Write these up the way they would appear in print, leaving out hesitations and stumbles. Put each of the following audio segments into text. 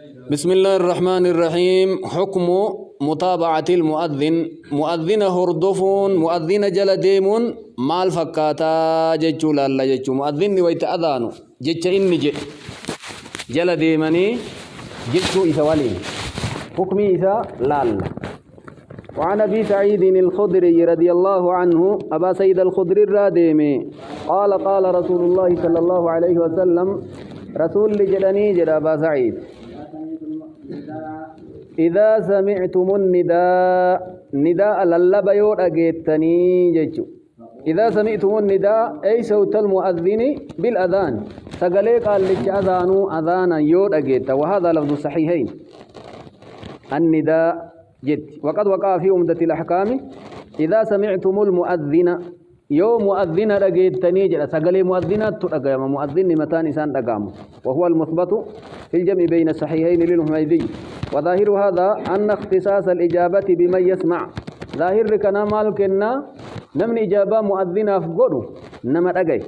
بسم الله الرحمن الرحيم. حكم متابعة المؤذن. مؤذن هردفون مؤذن جل ديمون مال فكاتا جيتشو لالا جيتشو مؤذن ويت أذانو جيتش إني جل ديماني جيتشو إسا ولي حكمي إسا لالا. وعن أبي سعيد الخدري رضي الله عنه أبا سيد الخدري الراديمي قال قال رسول الله صلى الله عليه وسلم رسول لجلني جل أبا سعيد إذا سمعتم النداء نداء للب يور أجيتني جيتشو. إذا سمعتم النداء أي صوت المؤذن بالأذان تقليق قال لك أذانو أذانا يور أجيت وهذا لفظ الصحيحين النداء جد. وقد وقع في عمدة الأحكام إذا سمعتم المؤذن يوم مؤذن رجيتني جل سقلي مؤذنات ترجم مؤذن متان إنسان رجام وهو المثبت في الجمع بين الصحيحين للحميدي. وظاهر هذا أن اختصاص الإجابة بمن يسمع ظاهر كنا مالكنا نمن إجابة مؤذن أفقره نما رجع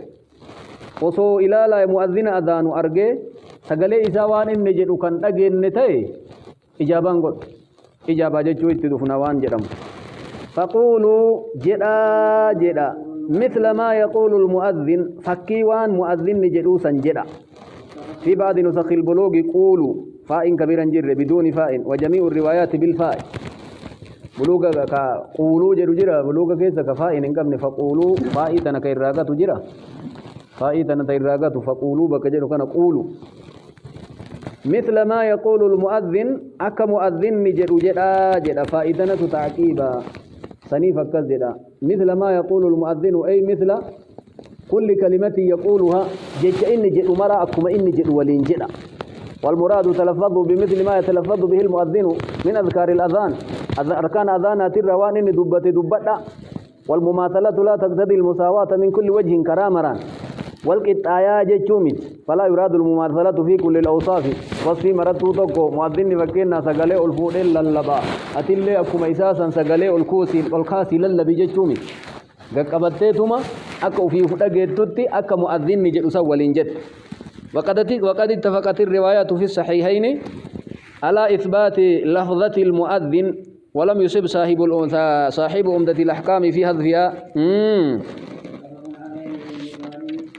وصو إلى لا مؤذن أذان أرجع سقلي إسوان النجد وكان رجع النتاي إجابة نقول إجابة جتوي تدفنا وان جرم فقولوا جدا جدا مثل ما يقول المؤذن فكيوان مؤذن جلوسا جدا. في بعض نسخ البلوغ يقولوا فاء كبيرا جر بدون فاء وجميع الروايات بالفاء. بلوغ قولوا جرو جرا بلوغ كيس كفاء إن كم فقولوا فاء تنك الراغة جرا فاء تنك الراغة فقولوا بكجر كان قولوا مثل ما يقول المؤذن أك مؤذن جرو جدا جدا فائدنا تعقيبا سنيف كذدا مثل ما يقول المؤذن أي مثل كل كلمة يقولها جئ إن جئ مرا أكما إن جئ ولين جئ. والمراد تلفظ بمثل ما يتلفظ به المؤذن من أذكار الأذان أركان أذانات الروان إن دبت والمماثلة لا تقتضي المساواة من كل وجه كرامران والقطايا جيتشومي فلا يراد المماثلة في كل الأوصاف وصفي مرتو توكو مؤذن فكينا سقالي الفود للبا أتلي أكما إساسا سقالي الكاسي للبي جيتشومي قبضتهما أكو في فدقيتوتي أكا مؤذن جئ سوالين جد. وقد اتفقت الروايات في الصحيحين على إثبات لفظة المؤذن ولم يصب صاحب عمدة الأحكام في حذفها.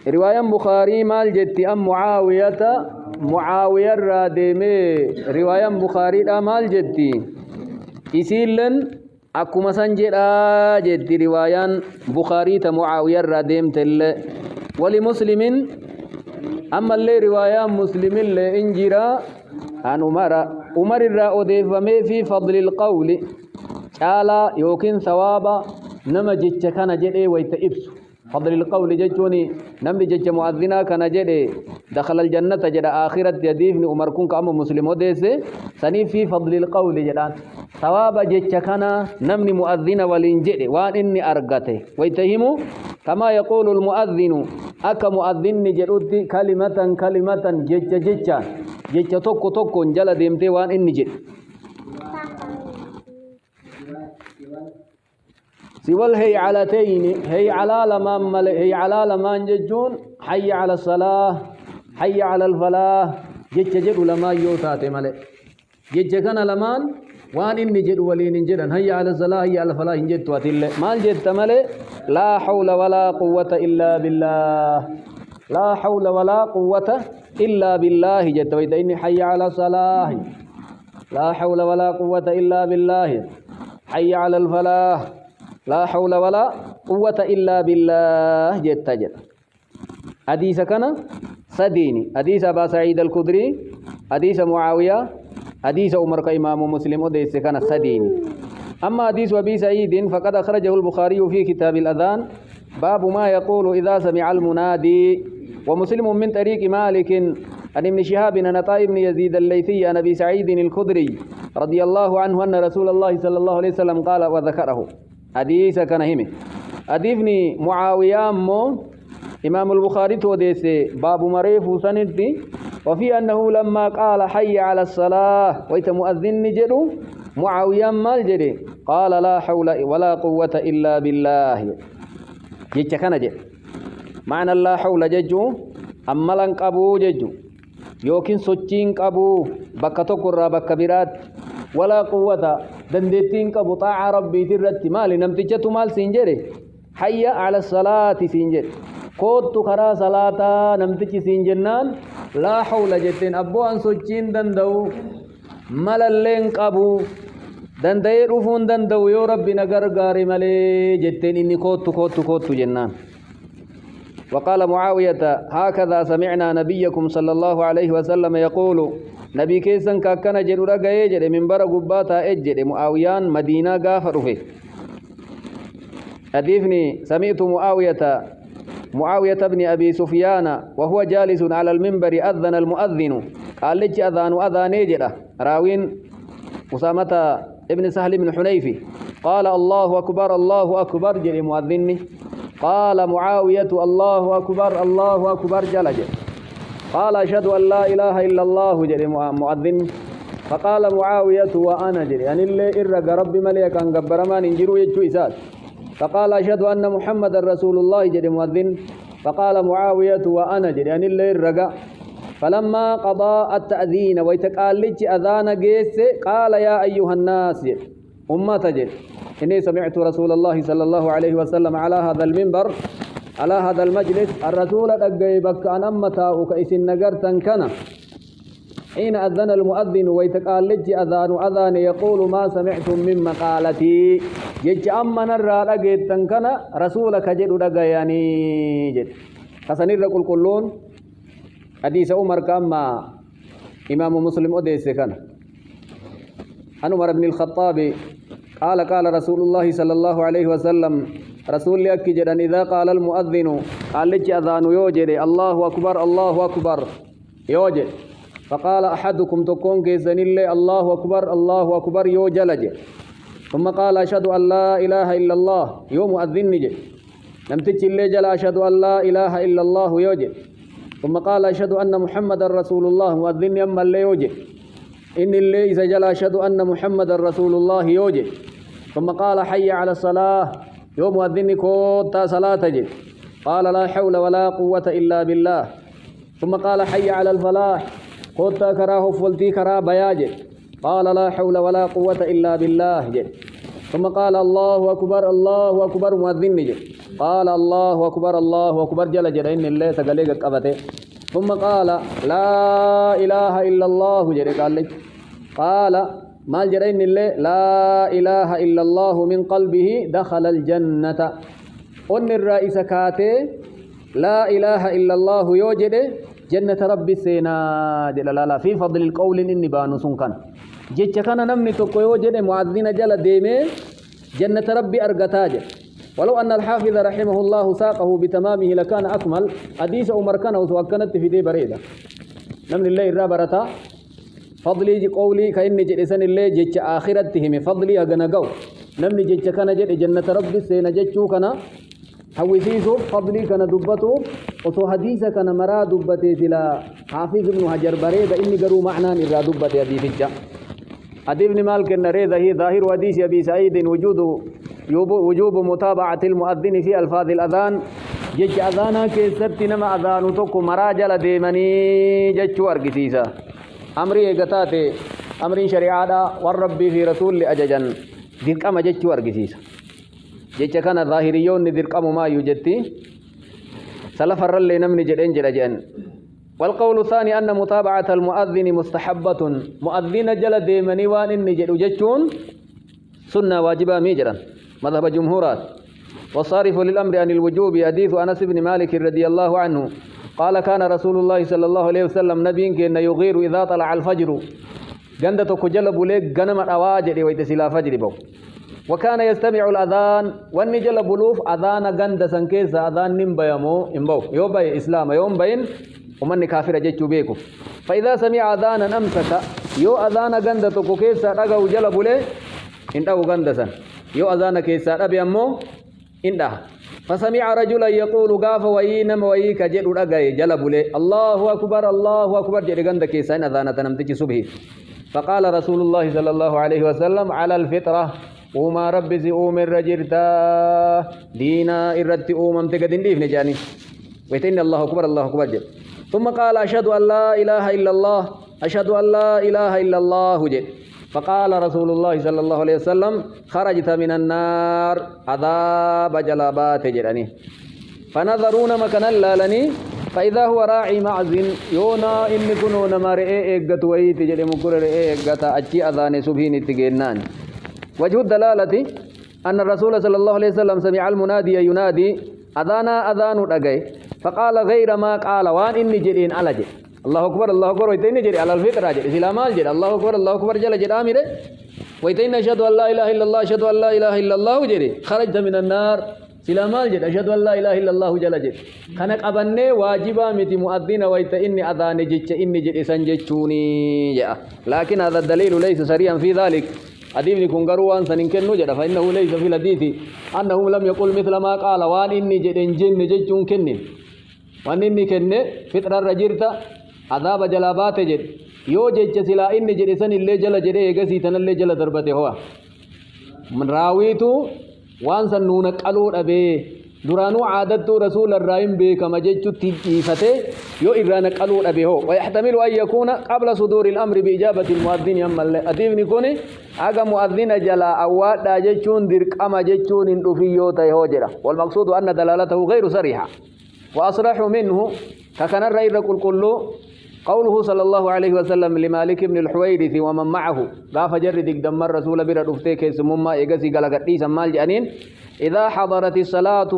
رواية بخاري مال جت أم معاوية الرادمي رواية بخاري مال جتي إسيلن أكما سنجرا جت رواية بخاري معاوية الرادم تل. ولمسلم أما اللي رواية مسلم اللي إنجرا عن عمر الرأودي فمي في فضل القول قال يوكن ثوابا نما جت كان جدي ويتئبس فضل القول جتوني نمد جت مؤذنا كان جدي دخل الجنة جد آخرة يديفني عمر كن كأم مسلم وديسي سني في فضل القول جدان ثواب جت كان نمني مؤذنا ولين وان إني أرقته ويتهمو كما يقول المؤذن أك مؤذن جدودي كلمة جت توكو جل ديمتي وان إني جد. سوى الهيعلتين هي على لما ججون حي على الصلاة حي على الفلاح جج لما يوتات ملئ جج كان لمان وان إني جد ولين جدا هي على الصلاة هي على الفلاح جد واتل ما جد ملئ لا حول ولا قوة إلا بالله لا حول ولا قوة إلا بالله جد وإني حي على الصلاة لا حول ولا قوة إلا بالله حي على الفلاح لا حول ولا قوة إلا بالله جت جت. حديث كان سديني حديث أبا سعيد الخدري حديث معاوية حديث عمر كإمام مسلم وديس كان سديني. أما حديث أبي سعيد فقد أخرجه البخاري في كتاب الأذان باب ما يقول إذا سمع المنادي. ومسلم من طريق مالك عن ابن شهاب عن عطاء بن يزيد الليثي عن أبي سعيد الخدري رضي الله عنه أن رسول الله صلى الله عليه وسلم قال وذكره حديث كان همي. حديثني معاوية إمام البخاري توديس باب مريف سندي وفي أنه لما قال حي على الصلاة ويت مؤذن جدو معاوية مال جدي قال لا حول ولا قوة إلا بالله جيتش كان جد معنى لا حول ججو أما لنقبو ججو يوكين سوچين قبو بكتو قرى بكبيرات ولا قوة دندتين قبو طاعة ربي ترتي مالي نمتجتو مال سنجري حي على الصلاة سنجر كوت خرا صلاة نمتجي سنجنان لا حول جتين أبو أن سوچين دندو مللين قبو دندي رفون دندو يو ربي نگر غاري ملي جتين إني كوت جنان وقال معاوية هكذا سمعنا نبيكم صلى الله عليه وسلم يقول نبي كيسن كاكنا جرو رغاي جدي منبر غباتا اجد معاويان مدينة غافر فيه حديثني سمعت معاوية بن أبي سفيان وهو جالس على المنبر أذن المؤذن قال لك أذان جدا راوين أسامة ابن سهل بن حنيفي قال الله أكبر جري مؤذني قال معاوية الله أكبر جلج قال أشهد أن لا إله إلا الله جري مؤذن فقال معاوية وأنا جري أن اللي إرق ربي مليك أن قبر ما ننجروا يجو إساد فقال أشهد أن محمد رسول الله جري مؤذن فقال معاوية وأنا جري أن اللي إرق فلما قضى التأذين ويتقال لك أذان قيس قال يا أيها الناس أمة جري إني سمعت رسول الله صلى الله عليه وسلم على هذا المنبر على هذا المجلس الرسول أجيبك أن أمتاؤك إسن نقرتا كان حين أذن المؤذن ويتقال لج أذان يقول ما سمعتم من مقالتي يج أما نرى لقيتا كان رسولك جد لقياني جد حسنين لقل كلون حديث عمر كما إمام مسلم أديس كان عن عمر بن الخطاب قال رسول الله صلى الله عليه وسلم رسول يكجر إذا قال المؤذن قال لك أذان يوجد الله أكبر يوجد فقال أحدكم تكون كيسن الله أكبر يوجلج ثم قال أشهد أن لا إله إلا الله يوم مؤذن نجي لم تجي اللي جل أشهد أن لا إله إلا الله يوجد ثم قال أشهد أن محمد رسول الله مؤذن يما اللي يوجد إن اللي إذا جل أشهد أن محمد رسول الله يوجد ثم قال حي على الصلاة يوم مؤذن كوتا صلاة جد قال لا حول ولا قوة إلا بالله ثم قال حي على الفلاح كوتا كراه فلتي كرا بياجد قال لا حول ولا قوة إلا بالله جد ثم قال الله أكبر مؤذن جد قال الله أكبر جل جد إن الله سقليك قبته ثم قال لا إله إلا الله جد قال مال جرين الله لا إله إلا الله من قلبه دخل الجنة أن الرئيس كاتي لا إله إلا الله يوجد جنة ربي سينا لا في فضل القول إني بانسون كان جيتش كان نمني تكو يوجد معذين جل ديمي جنة ربي أرقتاج ولو أن الحافظ رحمه الله ساقه بتمامه لكان أكمل حديث عمر كان وسوكنت في دي بريدة نمني الله الرابرتا فضلي قولي كأني جلسان الله جيتش آخرتهم فضلي أغنقو نمني جيتش كان جل جنة ربي سينا جيتشو كان حويسيسو فضلي كان دبتو وسو حديثة كان مرا دبتي سلا حافظ ابن حجر بريدة إني قروا معنى نرى دبتي حديث الجا حديث ابن مالك النريدة هي ظاهر حديث أبي سعيد وجوب متابعة المؤذن في ألفاظ الأذان جيتش أذانا كيست نما أذانو توكو مرا جل ديماني جيتشو أرقسيسا أمري إيقاتاتي أمري شريعة والربي في رسول أججن ذلك أما جيتشو أرقسيسا جيتش كان ظاهريون ذلك أما ما يوجدتي سلف الرلي نمني جدين جلجين والقول الثاني أن متابعة المؤذن مستحبة مؤذن جل ديماني وان إني جيتشون سنة واجبة ميجرا مذهب جمهورات والصارف للأمر عن الوجوب حديث أنس بن مالك رضي الله عنه قال كان رسول الله صلى الله عليه وسلم نبي كأن يغير إذا طلع الفجر جندة كجلب لك جنم الأواجر ويتسلا فجر بو وكان يستمع الأذان واني جلب لوف أذان جندة سنكيس أذان نمبا يمو إمبو يوبا إسلام يوم بين ومن كافر جيتشو بيكو فإذا سمع أذانا أمسك يو أذان جندة كوكيس رقو جلب له إنه جندة يو أذان كيس أبي أمو إنه فسمع رجلا يقول قاف وينم ويك جل رقاي جلب له الله أكبر جل جندة كيس أذان تنمتج صبحي فقال رسول الله صلى الله عليه وسلم على الفطرة وما ربي زي أمر رجرتا دينا إرتي أمم تقدين ليف نجاني ويتين الله أكبر جل ثم قال أشهد أن لا إله إلا الله أشهد أن لا إله إلا الله جد فقال رسول الله صلى الله عليه وسلم خرجت من النار عذاب جلابات جراني فنظرون مكان اللالني فإذا هو راعي معز يونا إن كنون مرئي إيقات ويت جري مقرر إيقات أجي أذان سبحين التقينان وجه الدلالة أن الرسول صلى الله عليه وسلم سمع المنادي ينادي أذان رقي فقال غير ما قال وان إني جرين على جر الله أكبر ويتين جري على الفطرة جري سلامال جري الله أكبر جل جر آمره ويتين أشهد أن لا إله إلا الله أشهد أن لا إله إلا الله جري خرجت من النار سلامال جري أشهد أن لا إله إلا الله جل جري خنق أبني واجبا متي مؤذن ويتين أذان جج إني جري سنجتشوني لكن هذا الدليل ليس سريعا في ذلك أديبني كنغروان سننكن نجد فإنه ليس في الحديث أنه لم يقل مثل ما قال وان إني جن ججون كنن وان إني كن فطر الرجيرتا عذاب جلابات جد يو جج سلا إني جد سن اللي جل جد يغسي تن اللي جل دربته هو من راويتو وان سنونك ألور أبي درانو عادت رسول الرائم بك مججو تيفته يو إرانك ألور أبي هو ويحتمل أن يكون قبل صدور الأمر بإجابة المؤذن يما أديبني كوني أغا مؤذن جلا أواد دا ججون درك أما ججون اندفيو تيهوجرا والمقصود أن دلالته غير صريحة وأصرح منه ككن الرئيس كله قوله صلى الله عليه وسلم لمالك بن الحويرث ومن معه غاف جردك دمر رسول بر دفتيك سمما إيغسي غلغتي سمال جانين إذا حضرت الصلاة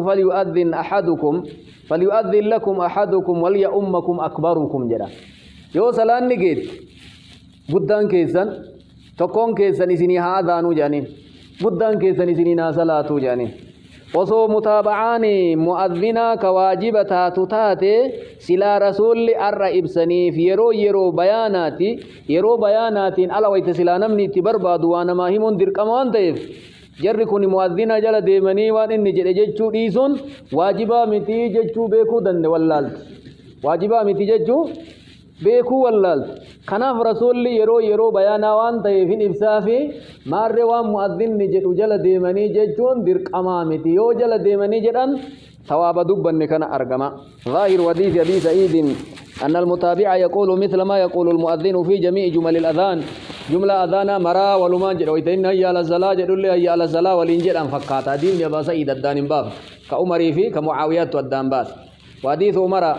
فليؤذن لكم أحدكم وليؤمكم أكبركم جرا يو صلاة نجد بدان كيسان تكون كيسان إسني هذا نو جانين بدان كيسان إسني ناسلات جانين وصو متابعاني مؤذنا كواجبتا تتاتي سلا رسول الرئيب سنيف يرو بياناتي ألا ويتسلا نمني تبرباد وانا ما همون در كمان تيف جرّي كوني مؤذنا جل ديمني وان إني ججو ديسون واجبا متي ججو بيكو دن واللال واجبا متي ججو بيكو واللال خناف رسول يرو بيانا وان تيفين إبسافي مار وان مؤذن جدو جل ديمني ججون درك أمامتي يو جل ديمني جدن ثواب دبن كان أرقما ظاهر حديث أبي سعيد أن المتابع يقول مثل ما يقول المؤذن في جميع جمل الأذان جملة أذانا مرا ولمان جد ويتين هيا على الصلاة جدول لي هيا على الصلاة والإنجيل أن فكاتا دين يا سعيد الدان باب كأمري في كمعاوية والدان باس وحديث عمر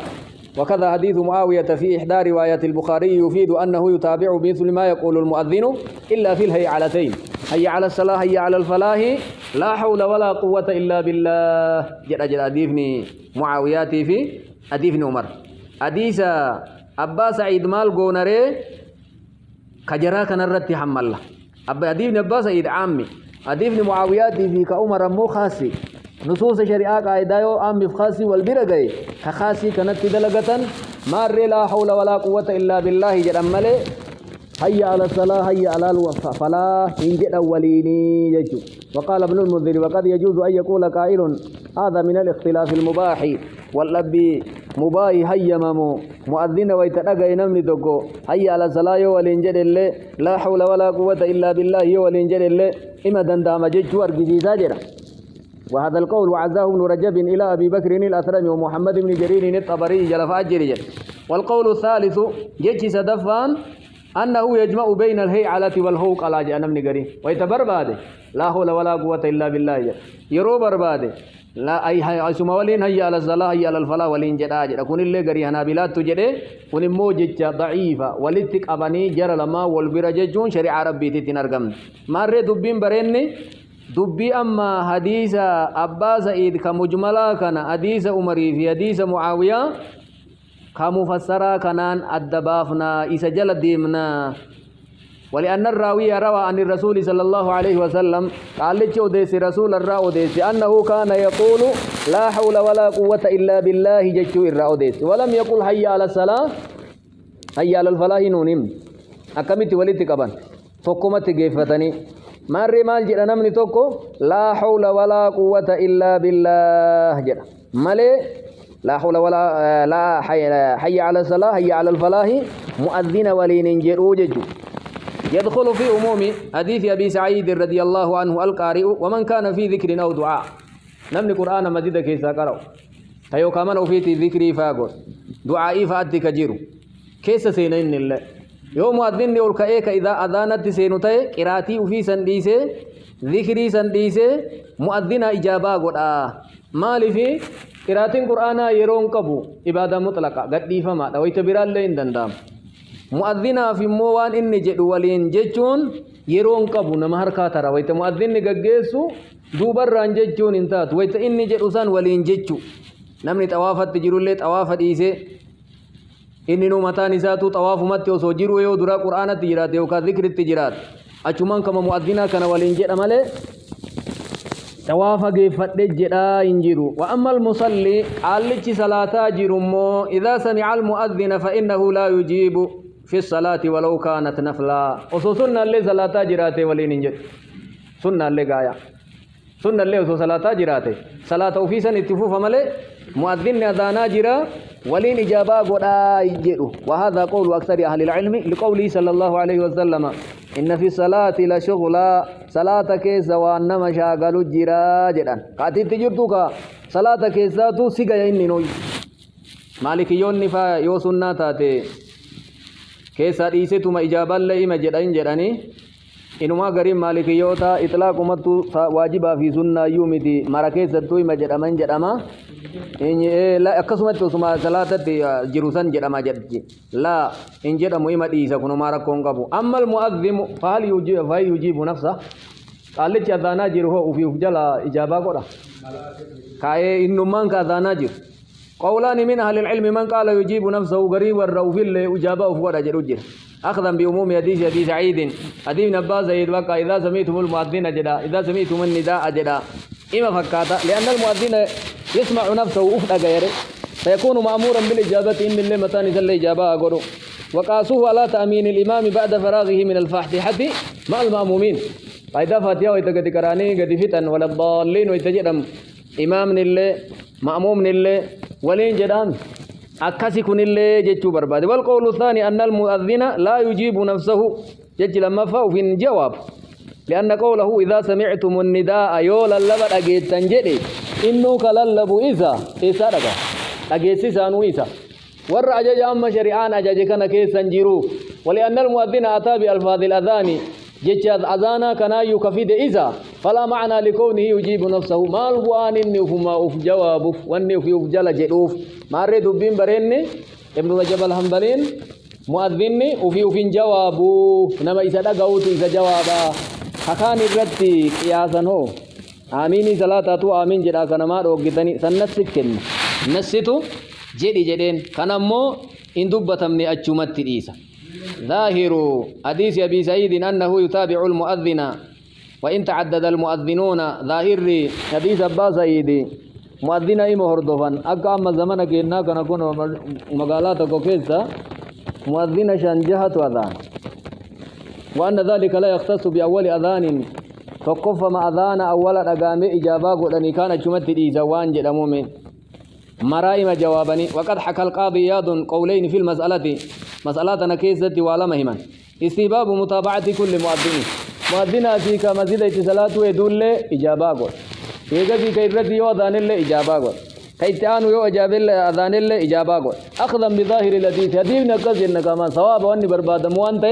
وكذا حديث معاوية في إحدى روايات البخاري يفيد أنه يتابع مثل ما يقول المؤذن إلا في الهيعلتين هيا على الصلاة هيا على الفلاح لا حول ولا قوة إلا بالله جد أديفني معاوياتي في أديفني عمر حديث أبا سعيد مال قونري كجرا كان الرتي حمل أبا أديفني أبا سعيد عامي أديفني معاوياتي في كأمر مو خاصي نصوص شريعة قاعدة يو عام بفخاسي والبرقي كخاسي كانت دلقة مار لا حول ولا قوة إلا بالله جرمالي هيا على الصلاة هيا على الفلاح إن جد أوليني يجو وقال ابن المنذر وقد يجوز أن يقول قائل هذا من الاختلاف المباح والأبي مباهي هيا مامو مؤذن ويتلقى ينمني دوكو هيا على الصلاة يولين جد اللي لا حول ولا قوة إلا بالله يولين جد اللي إما دندام ججو أرقزي ساجرة وهذا القول وعزاه ابن رجب إلى أبي بكر الأثرمي ومحمد بن جرير الطبري جلف أجري والقول الثالث جيش سدفان أنه يجمع بين الهيعلة والهوق على جأنم نقري ويتبرباده لا حول ولا قوة إلا بالله يرو برباده لا أي سما ولين هيا على الصلاة هيا على الفلاح ولين جداج كون اللي قري هنا بلاد تجده كون موجج ضعيفة ولتك أبني جرى لما والبرججون شريعة ربي تتنرقم ماري دبين بريني دبي أما حديث أبا سعيد كمجملا كان حديث عمري في حديث معاوية كمفسرا كانان الدبافنا إسجل ديمنا ولأن الراوي روى عن الرسول صلى الله عليه وسلم قال لك وديس رسول الراوديس أنه كان يقول لا حول ولا قوة إلا بالله جتشو الراوديس ولم يقل هيا على الصلاة هيا على الفلاح نونم أكملت ولدت كبان فكمت جيفتني ماري مال جرى نمني توكو لا حول ولا قوة إلا بالله جرى مالي لا حول ولا لا حي على الصلاة حي على الفلاح مؤذن ولين جرو ججو يدخل في عموم حديث أبي سعيد رضي الله عنه القارئ ومن كان في ذكر أو دعاء نمني قرآن مجيد كيسا قرأ تيو كمان في ذكري فاقر دعائي فأتي كجيرو كيس سينين الله يوم مؤذن يقول كأيك إذا أذانت سينوتي قراتي وفي سنديسه ذكري سنديسه مؤذن إجابة قد مالي في قراتين قرآن يرون قبو إبادة مطلقة قد فما دويت برال لين دندام مؤذن في موان إني جدو ولين ججون يرون قبو نمهر كاترا ويت مؤذن قجيسو دوبر ران ججون انتات ويت إني جدو سان ولين ججو نمني توافت تجرو اللي توافت إيسي إني نو متى نساتو طواف متى وسوجرو يو درا قرآن تجرات يو كذكر التجرات أشومان كما مؤذنا كان ولينجر ماله طواف جفت جدا إنجرو وأما المصلي على صلاة جرمو إذا سمع المؤذن فإنه لا يجيب في الصلاة ولو كانت نفلا وسوسنا اللي صلاة جرات ولينجر سنة اللي جاية سنة اللي وسو صلاة جرات صلاة وفيسا اتفوف ماله مؤذن أذانا جرا ولين إجابة قدا يجرو وهذا قول أكثر أهل العلم لقوله صلى الله عليه وسلم إن في الصلاة لشغلا صلاة كيسا وأنما شاغلوا جرا جدا قاتل تجرتك صلاة كيسا تو سيغا إني نوي مالك يون نفا يو سنة تاتي كيسا إيسيتما إجابة لئيما جدين جداني إنما غريم مالك يوتا إطلاق متو واجبا في سنة يومتي مراكيسا توي ما جدامان جداما لا أكسمت سما صلاة جروسان جداما جدجي لا إن جدامو إما ديسا كنو مارا كونغابو أما المؤذم فهل يجيب نفسه قال لك أذانا جروه وفي فجلا إجابة قرأ كاي إنو من كأذانا جر قولان من أهل العلم من قال يجيب نفسه غريب والروفي اللي إجابة وفقرأ جروجر أخذا بأموم حديث أبي سعيد حديث نباز زيد وقع إذا سمعتم المؤذن جدا إذا سمعتم النداء جدا إما فكاتا لأن المؤذن يسمع نفسه أفضل غيره فيكون مأمورا بالإجابة إن اللي متاني سل إجابة أقول وقاسوه على تأمين الإمام بعد فراغه من الفاتحة مع المأمومين فإذا فاتحة ويتقد كراني قد فتن ولا الضالين ويتجدم إمام نلي مأموم نلي ولين جدام أكاسي كن اللي جتشو برباد والقول الثاني أن المؤذن لا يجيب نفسه جتش لما فاو في الجواب لأن قوله إذا سمعتم النداء يولا لبد أجيد تنجدي إنه كللب إيسا رقا أجيد سيسانو إيسا ور أجاج أما شريعان أجاج كان كيسا جيرو ولأن المؤذن أتى بألفاظ الأذان جتش أذانا كان يكفيد إيسا فلا معنى لكونه يجيب نفسه ما البوان إني فما أف جوابه واني في أفجل جدوف ما ريد بين بريني ابن رجب الحنبلين مؤذني وفي أفين جوابه نما إيسا دقوت إيسا جوابا حكاني الرتي قياسا هو آميني صلاة تو آمين جدا كنما روغتني سنسكن نسيتو جدي جدين كنمو إن دبتمني أجمت إيسا ظاهر حديث أبي سعيد أنه يتابع المؤذن وإن تعدد المؤذنون ظاهر حديث أبا سعيد مؤذن إما هردفان أكا أما زمن كينا كنا كنا مقالات كوكيسا مؤذن شنجهة وأذان وأن ذلك لا يختص بأول أذان فقف ما أذان أولا أقام إجابة قلني كان جمت الإيزوان جد مؤمن مرائم جوابني وقد حكى القاضي ياض قولين في المسألة مسألة كيسة ولا مهما استباب متابعة كل مؤذن مؤذن فيك مسجد اتصالات ويدل إجابة قل إيجا فيك إرد يو أذان الله إجابة قل كيتان يو أجاب الله أذان الله إجابة قل أخذا بظاهر الحديث حديث نقص إنك ما ثواب وأني برباد موانت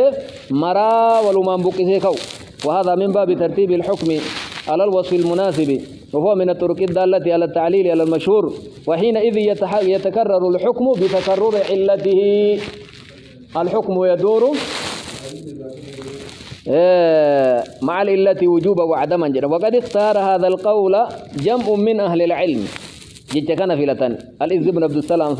مرا ولمن بقسيكو وهذا من باب ترتيب الحكم على الوصف المناسب وهو من الطرق الدالة على التعليل على المشهور وحينئذ يتكرر الحكم بتكرر علته الحكم يدور مع العلة وجوبا وعدما جدا وقد اختار هذا القول جمع من أهل العلم جئت كان فيلة الإذ بن عبد السلام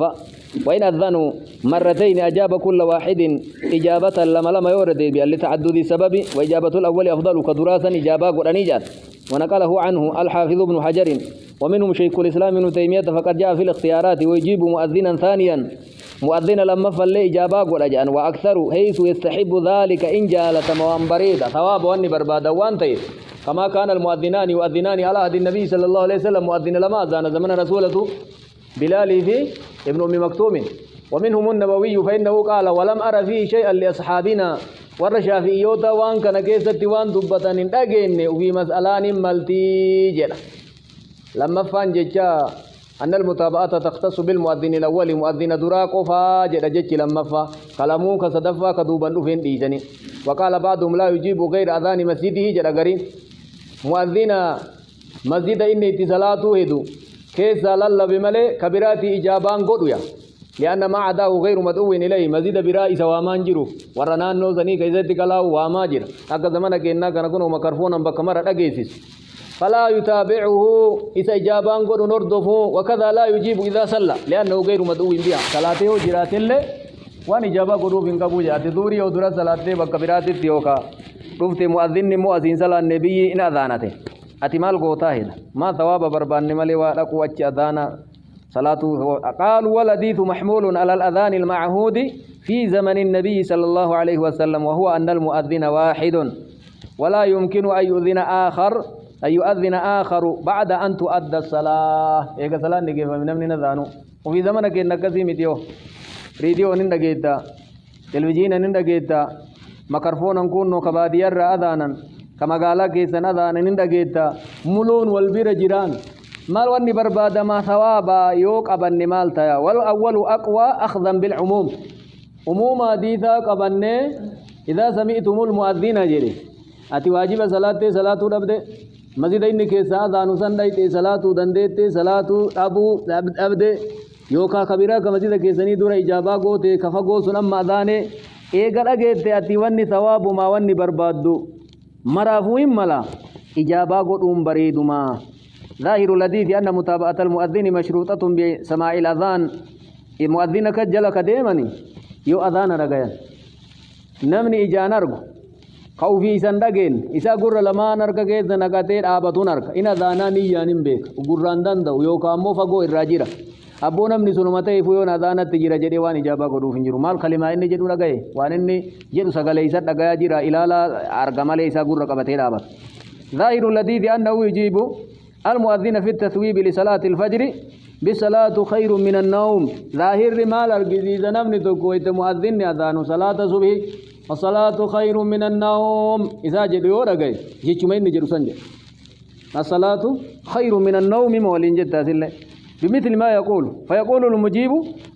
وإن أذنوا مرتين أجاب كل واحد إجابة لما يورد لتعدد السبب وإجابة الأول أفضل كدراسا إجابة قرانيجات ونقله عنه الحافظ ابن حجر ومنهم شيخ الإسلام ابن تيمية فقد جاء في الاختيارات ويجيب مؤذنا ثانيا مؤذن لما فل إجابة قرانيجان وأكثر حيث يستحب ذلك إن جالة موان بريدة ثواب واني بربادة وانتي كما كان المؤذنان يؤذنان على عهد النبي صلى الله عليه وسلم مؤذن لما أذان زمن رسولته بلال في ابن أم مكتوم ومنهم النووي فإنه قال ولم أرى فيه شيئا لأصحابنا والرشافيوتا وان كان كيست وان دبتان اندقين وفي مسألان ملتيجر لما فان ججا أن المتابعة تختص بالمؤذن الأول مؤذن دراك فاجد جج لما فا كلاموك صدفا كدوبا فين ديجني وقال بعضهم لا يجيب غير أذان مسجده جرغرين مؤذن مسجد إني اتصالاته هدو كيس للا بملي كبيرات إجابان قدويا لأن ما عداه غير مدعو إليه مسجد برائي سوامان جرو ورنان نوزني كيزت كلاو واماجر أكا زمانك إنا كنكونو مكرفونا بكمرة أجيسيس فلا يتابعه إذا إجابان قد نردفه وكذا لا يجيب إذا صلى لأنه غير مدعو بها صلاته جرات الله وان إجابة قدوب إنك بوجات دوري ودرا صلاته بكبرات التيوكا رفت مؤذن مؤذن صلى النبي إن أذانته أتمال قوتاه ما ثواب بربان نمالي ولقوا أذانا صلاته قال والحديث محمول على الأذان المعهود في زمن النبي صلى الله عليه وسلم وهو أن المؤذن واحد ولا يمكن أن يؤذن آخر بعد أن تؤدى الصلاة إيقا صلاة نجيب من نذانو وفي زمنك إنك سيمتيو ريديو نندقيتا تلفزيون نندقيتا مكرفون نكون كبادير أذانا كما قال كيسن أذانا نندقيتا ملون والبير جيران مال واني برباد ما ثوابا يوك أبن مال تيا والأول أقوى أخذا بالعموم عموما ديثا قبني إذا سمعتم المؤذن جري أتي واجب صلاة ربده مسجد إنك سادانو سندايت صلاة دندت صلاة أبده يوكا كبيرا كمسجد كيسني دور إجابة قوتي كفقو سنم أذاني إيقر أجيت أتي واني ثواب ما واني بربادو مرافوين ملا إجابة قوتهم بريدما ظاهر الحديث أن متابعة المؤذن مشروطة بسماع الأذان المؤذن كجل كديمني يو أذان رغيان نمني إجان أرغو خوفي سندقين إسا قرر لما نرغ كيز نغتين آبتون أرغ إن أذانا نيان بيك قرران دندو يو كامو فقو الراجرة أبو نمني سنمتي فيون أذانة تجير جدي وان إجابة قدو فنجرو مال كلمة إني جدو رغي وان إني جدو سغل إسا رغي جيرا إلالا أرغمال إسا قرر قبتين آبت ظاهر الحديث أنه يجيب المؤذن في التثويب لصلاة الفجر بالصلاة خير من النوم ظاهر مال الجديد نمني تكويت مؤذن أذان صلاة صبح الصلاة خير من النوم إذا جدوا رجع جيشمين نجرو سنج الصلاة خير من النوم مولين جد تاسله بمثل ما يقول فيقول المجيب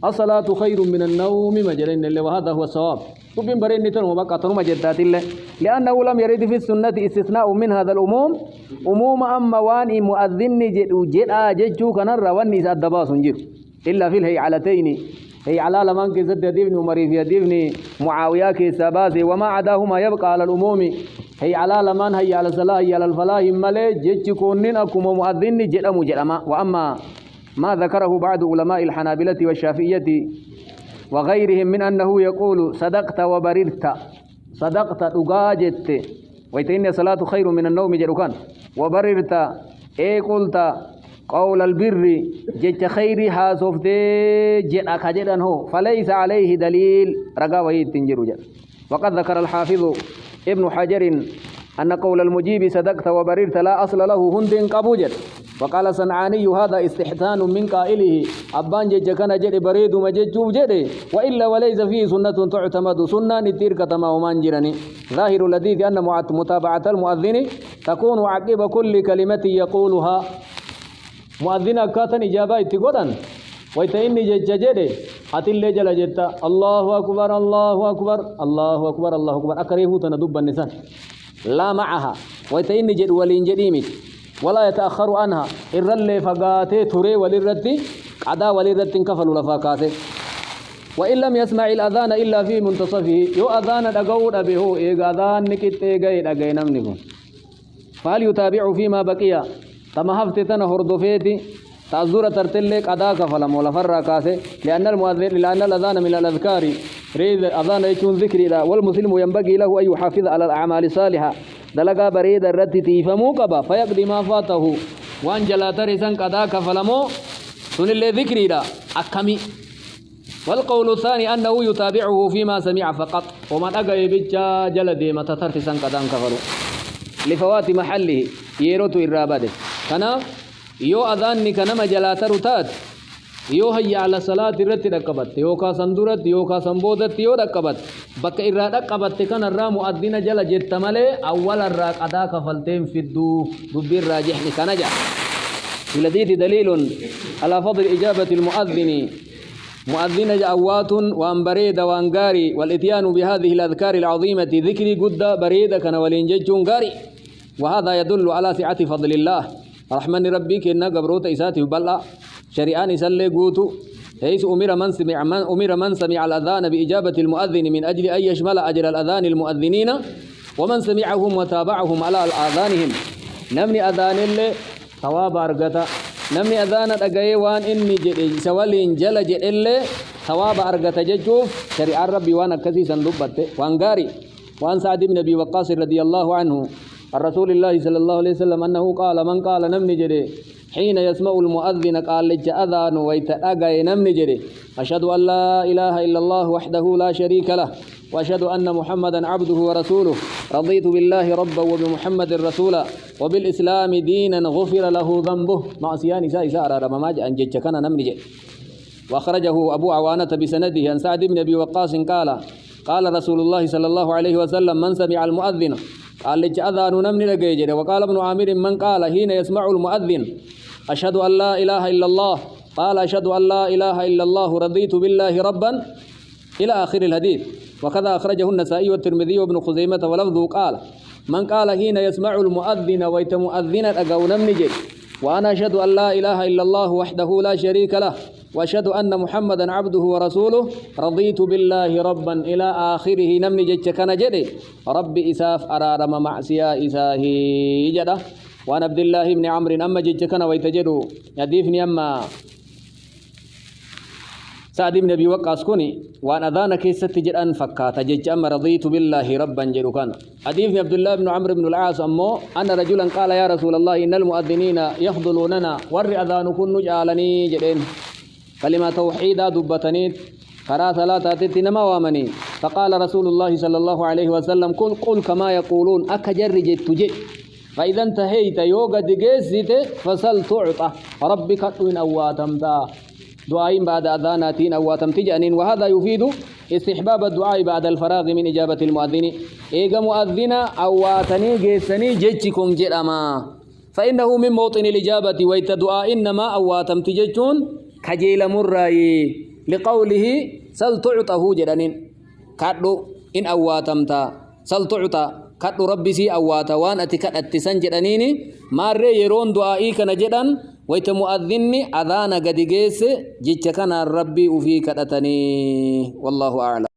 الصلاة خير من النوم مجرين اللي وهذا هو الصواب تبين برين نتن وبقى تنوم جدات الله لأنه لم يرد في السنة استثناء من هذا الأموم أموم أما وان مؤذن جد جدو كنر واني سأدباس جير إلا في الهيعلتين هي على لمن كزد ديفن ومريف ديفن معاوية كسباز وما عداهما يبقى على الأموم هي على لمن هي على الصلاة هي على الفلاح ملي جد كونين أكم مؤذن جد مجرما وأما ما ذكره بعض علماء الحنابلة والشافعية وغيرهم من أنه يقول صدقت وبررت صدقت أجاجت ويتين صلاة خير من النوم جركان وبررت قلت قول البر جت خيري حاسفت جت أكجدن هو فليس عليه دليل رقا ويت تنجر جد وقد ذكر الحافظ ابن حجر أن قول المجيب صدقت وبررت لا أصل له هند قبوجت وقال صنعاني هذا استحسان من قائله أبان جج كان جد بريد مججوب جد وإلا وليس فيه سنة تعتمد سنة نتير كتما ومان جرني ظاهر الحديث أن متابعة المؤذن تكون عقب كل كلمة يقولها مؤذن كاتن إجابة تقولن ويتإني جج جد أتل جل جد الله أكبر الله أكبر الله أكبر الله أكبر أكره تندب النسان لا معها ويتإني جد ولين جديمت ولا يتأخر عنها الرل فقاته تري وللرد عدا وللرد كفل لفاقاته وإن لم يسمع الأذان إلا في منتصفه يو أذان دقود به إيقا أذان نكت إيقاين أقاين أمنكم فهل يتابع فيما بقي تما هفتتنا هردفيتي تأذور ترتلك أداك فلم ولا فرقاسه لأن الأذان من الأذكار ريد أذان يكون ذكر والمسلم ينبغي له أن يحافظ على الأعمال الصالحة دلقا بريد الرد تيفمو قبا فيقضي ما فاته وان جلا ترسن قداك فلمو سن اللي ذكري دا أكمي والقول الثاني أنه يتابعه فيما سمع فقط ومن أقى بجا جلدي ما تترسن قدان كفلو لفوات محله يروت الرابده كنا يو أذان كنما جلا ترتاد يو هي على صلاة الرت ركبت يو كا سندرت يو كا سنبودت يو ركبت بك إرادة ركبت كان الرام مؤذن جل جتمله أول الراك أدا كفلتين في الدو دبير راجح كنجا في الحديث دليل على فضل إجابة المؤذن مؤذن جأوات وأن بريد وأن قاري والإتيان بهذه الأذكار العظيمة ذكري قد بريد كان ولينجج قاري وهذا يدل على سعة فضل الله رحمن ربك إن قبروت إساته بلع شريان سلي قوتو حيث أمر من سمع الأذان بإجابة المؤذن من أجل أن يشمل أجر الأذان المؤذنين ومن سمعهم وتابعهم على آذانهم نمني أذان اللي ثواب أرقتا نمني أذان أقاي وان إني سوالين جلج اللي ثواب أرقتا ججوف شريع ربي وانا كثي سندبت وان قاري وان سعد بن أبي وقاص رضي الله عنه الرسول الله صلى الله عليه وسلم أنه قال من قال نمني جري حين يسمع المؤذن قال لج أذان ويتأقى نمني جري أشهد أن لا إله إلا الله وحده لا شريك له وأشهد أن محمدا عبده ورسوله رضيت بالله ربا وبمحمد رسولا وبالإسلام دينا غفر له ذنبه معصيان سائسار رمماج أن جج كان نمني جري وأخرجه أبو عوانة بسنده عن سعد بن أبي وقاص قال رسول الله صلى الله عليه وسلم من سمع المؤذن قال لج أذان نمني لقيجر وقال ابن عامر من قال حين يسمع المؤذن أشهد أن لا إله إلا الله قال أشهد أن لا إله إلا الله رضيت بالله ربا إلى آخر الحديث وكذا أخرجه النسائي والترمذي وابن خزيمة ولفظه قال من قال حين يسمع المؤذن ويت مؤذنا أقو نمني وأنا أشهد أن لا إله إلا الله وحده لا شريك له وأشهد أن محمدا عبده ورسوله رضيت بالله ربا إلى آخره نمني جج كان جدي ربي إساف أرارم معسيا إساهي جده وأنا عبد الله بن عمرو أما جج كان ويتجدوا يديفني أما سعد بن أبي وقاص كوني وأنا أذان كيست جرأن فكات جج أما رضيت بالله ربا جدو كان حديث عبد الله بن عمرو بن العاص أمو أن رجلا قال يا رسول الله إن المؤذنين يخذلوننا ور أذان كن نجعلني جدين كلمة توحيدا دبتنيت قرأ ثلاثة تنما وامني فقال رسول الله صلى الله عليه وسلم قل كما يقولون أكجر جت جئ فإذا انتهيت يوغا دقيسيت فسل تعطى ربك إن أواتمتا دعاء بعد أذاناتين أواتم تجأنين وهذا يفيد استحباب الدعاء بعد الفراغ من إجابة المؤذن إيغا مؤذن أواتني جيسني جتكم جرما فإنه من موطن الإجابة ويت دعاء إنما أواتم تججون كجيل مرأي لقوله سل تعطه جرانين كادو إن أواتمتا سل تعطى كادو ربي سي أواتا وان أتكاد أتسان جرانيني ماري يرون دعائي كان جران ويت مؤذني أذان قد جيس جيتشكنا ربي وفي كدتني والله أعلم.